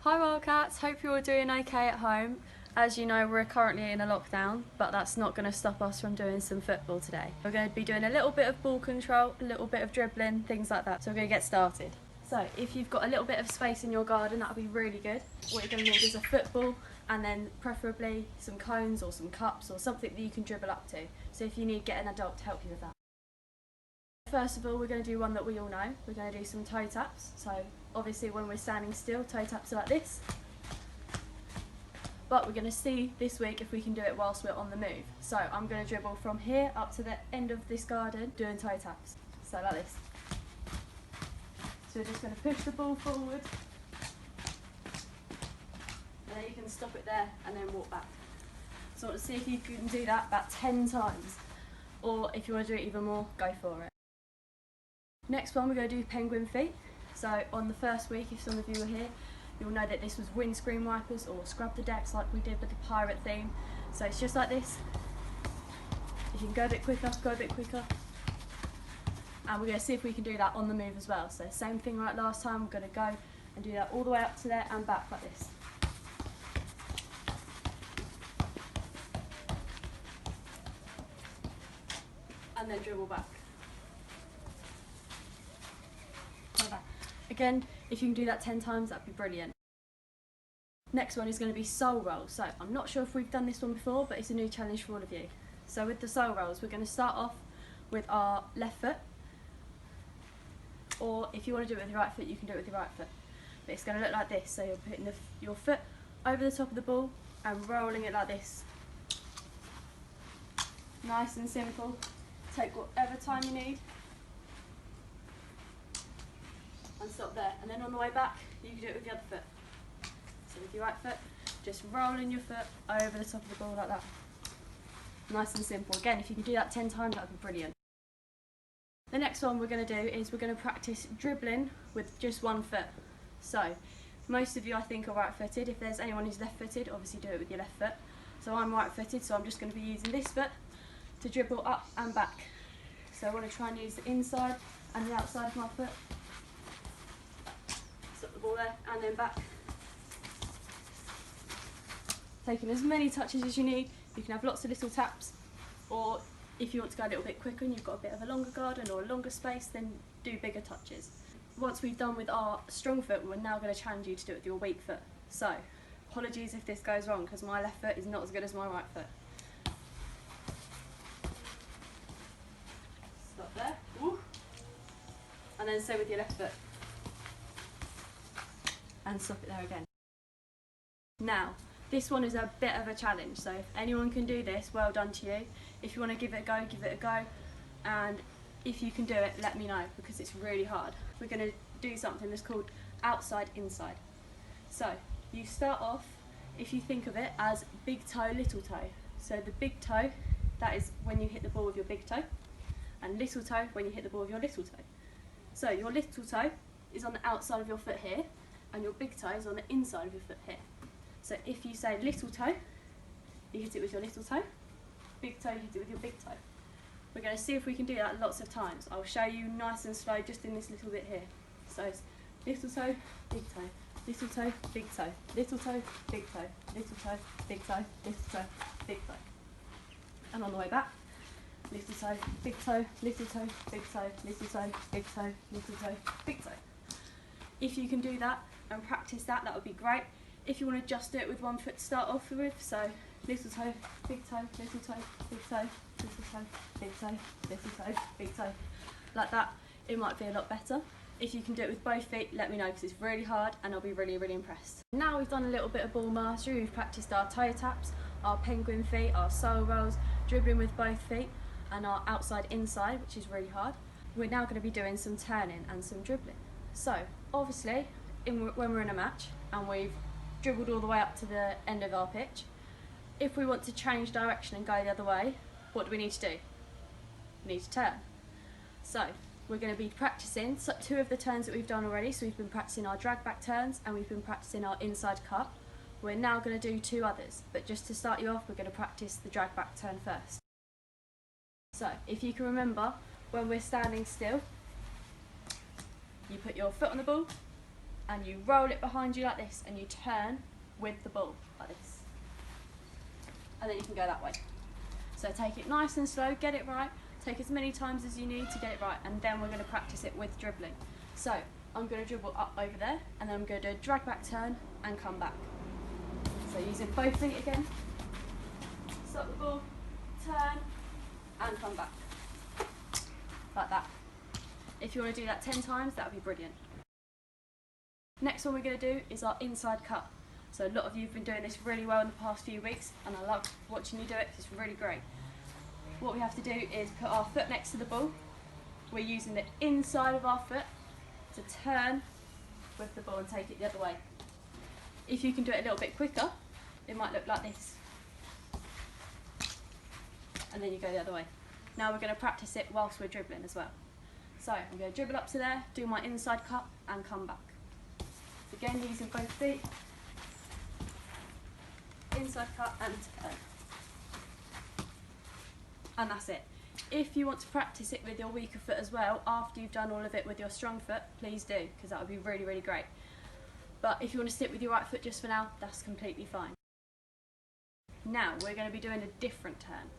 Hi Wildcats, hope you're all doing okay at home. As you know, we're currently in a lockdown, but that's not going to stop us from doing some football today. We're going to be doing a little bit of ball control, a little bit of dribbling, things like that. So we're going to get started. So if you've got a little bit of space in your garden, that would be really good. What you're going to need is a football and then preferably some cones or some cups or something that you can dribble up to. So if you need, get an adult to help you with that. First of all, we're going to do one that we all know. We're going to do some toe taps. So obviously when we're standing still, toe taps are like this. But we're going to see this week if we can do it whilst we're on the move. So I'm going to dribble from here up to the end of this garden doing toe taps. So like this. So we're just going to push the ball forward. And then you can stop it there and then walk back. So let's see if you can do that about 10 times. Or if you want to do it even more, go for it. Next one, we're going to do penguin feet. So on the first week, if some of you were here, you'll know that this was windscreen wipers or scrub the decks like we did with the pirate theme. So it's just like this. If you can go a bit quicker, go a bit quicker. And we're going to see if we can do that on the move as well. So same thing like last time, we're going to go and do that all the way up to there and back like this. And then dribble back. Again, if you can do that 10 times, that'd be brilliant. Next one is going to be sole rolls. So I'm not sure if we've done this one before, but it's a new challenge for all of you. So with the sole rolls, we're going to start off with our left foot. Or if you want to do it with your right foot, you can do it with your right foot. But it's going to look like this. So you're putting your foot over the top of the ball and rolling it like this. Nice and simple. Take whatever time you need. And stop there, and then on the way back you can do it with the other foot. So with your right foot, just rolling your foot over the top of the ball like that. Nice and simple. Again, if you can do that 10 times, that would be brilliant. The next one we're going to do is we're going to practice dribbling with just one foot. So most of you I think are right footed. If there's anyone who's left footed, obviously do it with your left foot. So I'm right footed, so I'm just going to be using this foot to dribble up and back. So I want to try and use the inside and the outside of my foot. Stop the ball there and then back. Taking as many touches as you need. You can have lots of little taps, or if you want to go a little bit quicker and you've got a bit of a longer garden or a longer space, then do bigger touches. Once we've done with our strong foot, we're now going to challenge you to do it with your weak foot. So apologies if this goes wrong, because my left foot is not as good as my right foot. Stop there. Ooh. And then same with your left foot. And stop it there again. Now, this one is a bit of a challenge, so if anyone can do this, well done to you. If you want to give it a go, give it a go. And if you can do it, let me know, because it's really hard. We're going to do something that's called outside inside. So you start off, if you think of it as big toe, little toe. So the big toe, that is when you hit the ball with your big toe, and little toe when you hit the ball with your little toe. So your little toe is on the outside of your foot here, and your big toe is on the inside of your foot here. So if you say little toe, you hit it with your little toe. Big toe, you hit it with your big toe. We're going to see if we can do that lots of times. I'll show you nice and slow just in this little bit here. So it's little toe, big toe, little toe, big toe, little toe, big toe, little toe, big toe, little toe, big toe. And on the way back, little toe, big toe, little toe, big toe, little toe, big toe, little toe, big toe. If you can do that and practice that, that would be great. If you want to just do it with one foot to start off with, so little toe, big toe, little toe, big toe, little toe, big toe, little toe, big toe, like that, it might be a lot better. If you can do it with both feet, let me know, because it's really hard and I'll be really, really impressed. Now we've done a little bit of ball mastery, we've practiced our toe taps, our penguin feet, our sole rolls, dribbling with both feet, and our outside inside, which is really hard. We're now going to be doing some turning and some dribbling. So obviously when we're in a match and we've dribbled all the way up to the end of our pitch, if we want to change direction and go the other way, what do we need to do? We need to turn. So we're going to be practicing two of the turns that we've done already. So we've been practicing our drag back turns and we've been practicing our inside cut. We're now going to do two others, but just to start you off, we're going to practice the drag back turn first. So if you can remember, when we're standing still, you put your foot on the ball, and you roll it behind you like this, and you turn with the ball like this. And then you can go that way. So take it nice and slow, get it right, take as many times as you need to get it right, and then we're going to practice it with dribbling. So I'm going to dribble up over there, and then I'm going to do a drag back turn and come back. So using both feet again, stop the ball, turn, and come back. Like that. If you want to do that 10 times, that would be brilliant. Next one we're going to do is our inside cut. So a lot of you have been doing this really well in the past few weeks, and I love watching you do it, it's really great. What we have to do is put our foot next to the ball. We're using the inside of our foot to turn with the ball and take it the other way. If you can do it a little bit quicker, it might look like this. And then you go the other way. Now we're going to practice it whilst we're dribbling as well. So I'm going to dribble up to there, do my inside cut, and come back. Again, using both feet. Inside cut and turn. And that's it. If you want to practice it with your weaker foot as well, after you've done all of it with your strong foot, please do, because that would be really, really great. But if you want to stick with your right foot just for now, that's completely fine. Now we're going to be doing a different turn.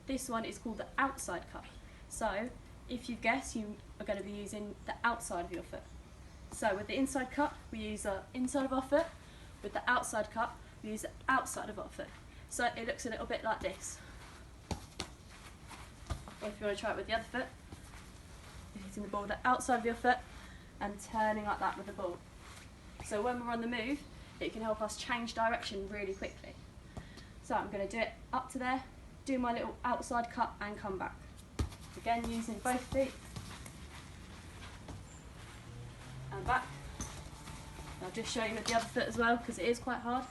This one is called the outside cut. So if you've guessed, you are going to be using the outside of your foot. So with the inside cut, we use the inside of our foot. With the outside cut, we use the outside of our foot. So it looks a little bit like this. Or if you want to try it with the other foot, you're hitting the ball with the outside of your foot and turning like that with the ball. So when we're on the move, it can help us change direction really quickly. So I'm going to do it up to there, do my little outside cut and come back. Again, using both feet. And back. I'll just show you with the other foot as well, because it is quite hard.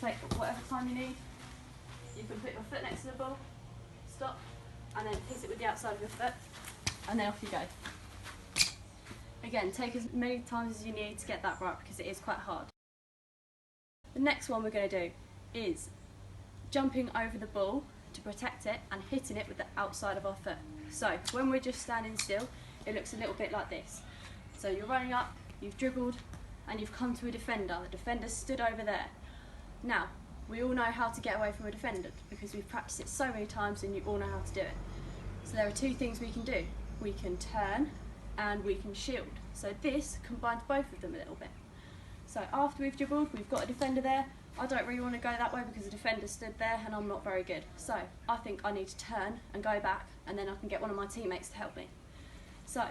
Take whatever time you need. You can put your foot next to the ball, stop, and then hit it with the outside of your foot, and then off you go. Again, take as many times as you need to get that right, because it is quite hard. The next one we're going to do is jumping over the ball to protect it and hitting it with the outside of our foot. So when we're just standing still, it looks a little bit like this. So you're running up, you've dribbled, and you've come to a defender. The defender stood over there. Now, we all know how to get away from a defender because we've practiced it so many times and you all know how to do it. So there are two things we can do. We can turn and we can shield. So this combines both of them a little bit. So after we've dribbled, we've got a defender there. I don't really want to go that way because the defender stood there and I'm not very good. So I think I need to turn and go back, and then I can get one of my teammates to help me. So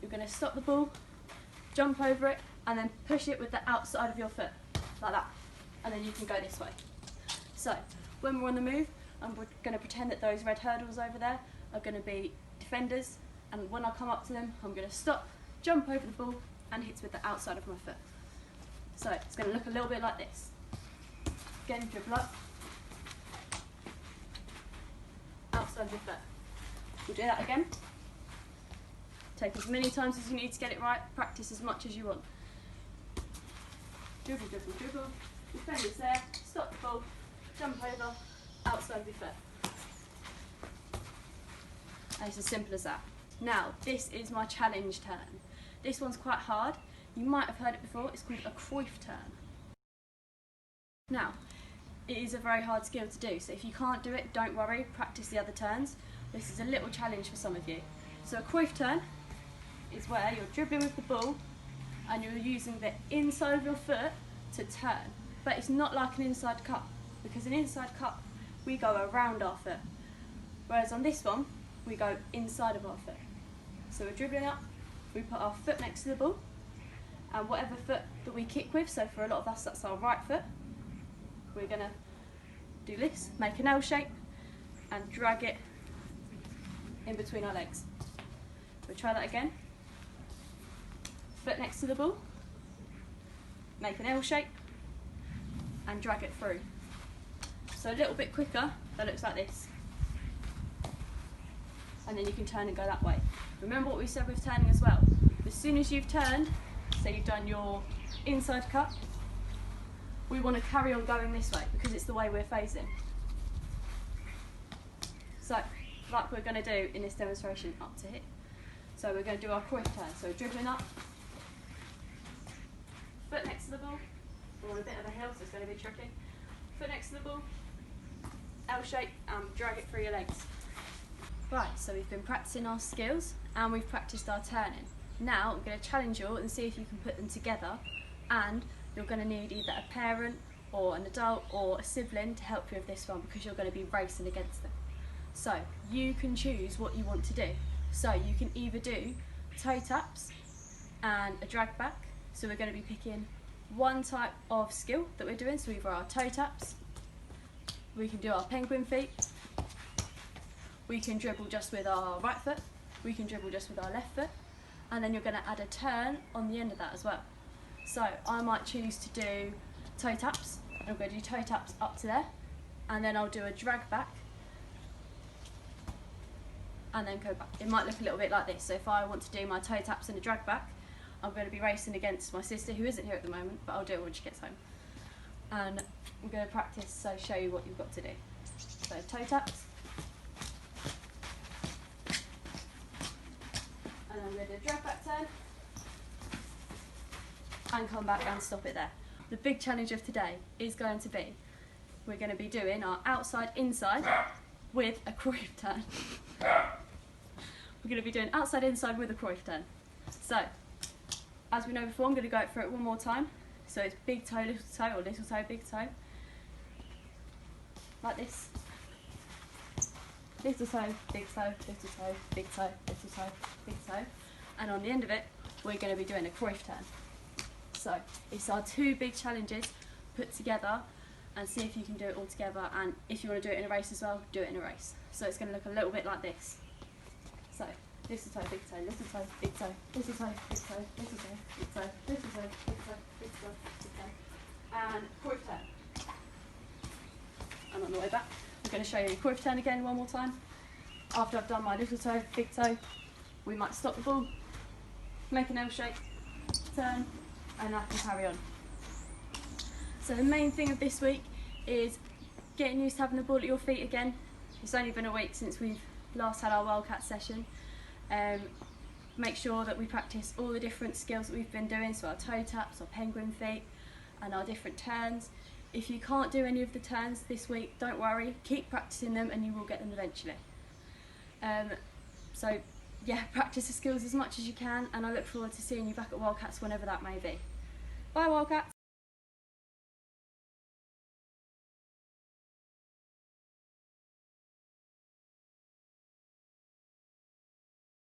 you're going to stop the ball, jump over it, and then push it with the outside of your foot, like that. And then you can go this way. So when we're on the move, I'm going to pretend that those red hurdles over there are going to be defenders, and when I come up to them, I'm going to stop, jump over the ball, and hit with the outside of my foot. So it's going to look a little bit like this. Again, dribble up, outside of your foot. We'll do that again. Take as many times as you need to get it right, practice as much as you want. Dribble, dribble, dribble. Defender's there, stop the ball, jump over, outside of your foot. And it's as simple as that. Now, this is my challenge turn. This one's quite hard. You might have heard it before, it's called a Quiff Turn. Now, it is a very hard skill to do, so if you can't do it, don't worry, practice the other turns. This is a little challenge for some of you. So a Quiff Turn is where you're dribbling with the ball and you're using the inside of your foot to turn. But it's not like an inside cut, because an inside cut, we go around our foot. Whereas on this one, we go inside of our foot. So we're dribbling up, we put our foot next to the ball, and whatever foot that we kick with, so for a lot of us that's our right foot, we're going to do this, make an L shape, and drag it in between our legs. We'll try that again. Foot next to the ball, make an L shape, and drag it through. So a little bit quicker, that looks like this. And then you can turn and go that way. Remember what we said with turning as well. As soon as you've turned, say you've done your inside cut, we want to carry on going this way because it's the way we're facing. So, like we're going to do in this demonstration up to here. So we're going to do our Quiff Turn. So dribbling up, foot next to the ball. We're on a bit of a hill, so it's going to be tricky. Foot next to the ball, L shape, and drag it through your legs. Right, so we've been practicing our skills and we've practiced our turning. Now I'm going to challenge you all and see if you can put them together, and you're going to need either a parent or an adult or a sibling to help you with this one, because you're going to be racing against them. So you can choose what you want to do. So you can either do toe taps and a drag back. So we're going to be picking one type of skill that we're doing. So either our toe taps, we can do our penguin feet, we can dribble just with our right foot, we can dribble just with our left foot, and then you're going to add a turn on the end of that as well. So I might choose to do toe taps. I'm going to do toe taps up to there, and then I'll do a drag back and then go back. It might look a little bit like this. So if I want to do my toe taps and a drag back, I'm going to be racing against my sister, who isn't here at the moment, but I'll do it when she gets home. And we're going to practice, so show you what you've got to do. So toe taps, and then I'm going to do a drag back turn, and come back and stop it there. The big challenge of today is going to be, we're going to be doing our outside inside with a Quiff turn. We're going to be doing outside inside with a Quiff turn. So, as we know before, I'm going to go through it one more time. So it's big toe, or little toe, big toe. Like this. Little toe, big toe, little toe, big toe, little toe, big toe. And on the end of it, we're going to be doing a Quiff turn. So it's our two big challenges put together, and see if you can do it all together, and if you want to do it in a race as well, do it in a race. So it's going to look a little bit like this. So little toe, big toe, little toe, big toe, little toe, big toe, little toe, big toe, little toe, big toe, big toe, big toe, and Quiff turn. And on the way back, I'm going to show you a Quiff turn again one more time. After I've done my little toe, big toe, we might stop the ball, make an L shape, turn, and I can carry on. So the main thing of this week is getting used to having the ball at your feet again. It's only been a week since we've last had our Wildcat session. Make sure that we practice all the different skills that we've been doing, so our toe taps, our penguin feet, and our different turns. If you can't do any of the turns this week, don't worry, keep practicing them and you will get them eventually. So yeah, practice the skills as much as you can, and I look forward to seeing you back at Wildcats whenever that may be. Bye Wildcats!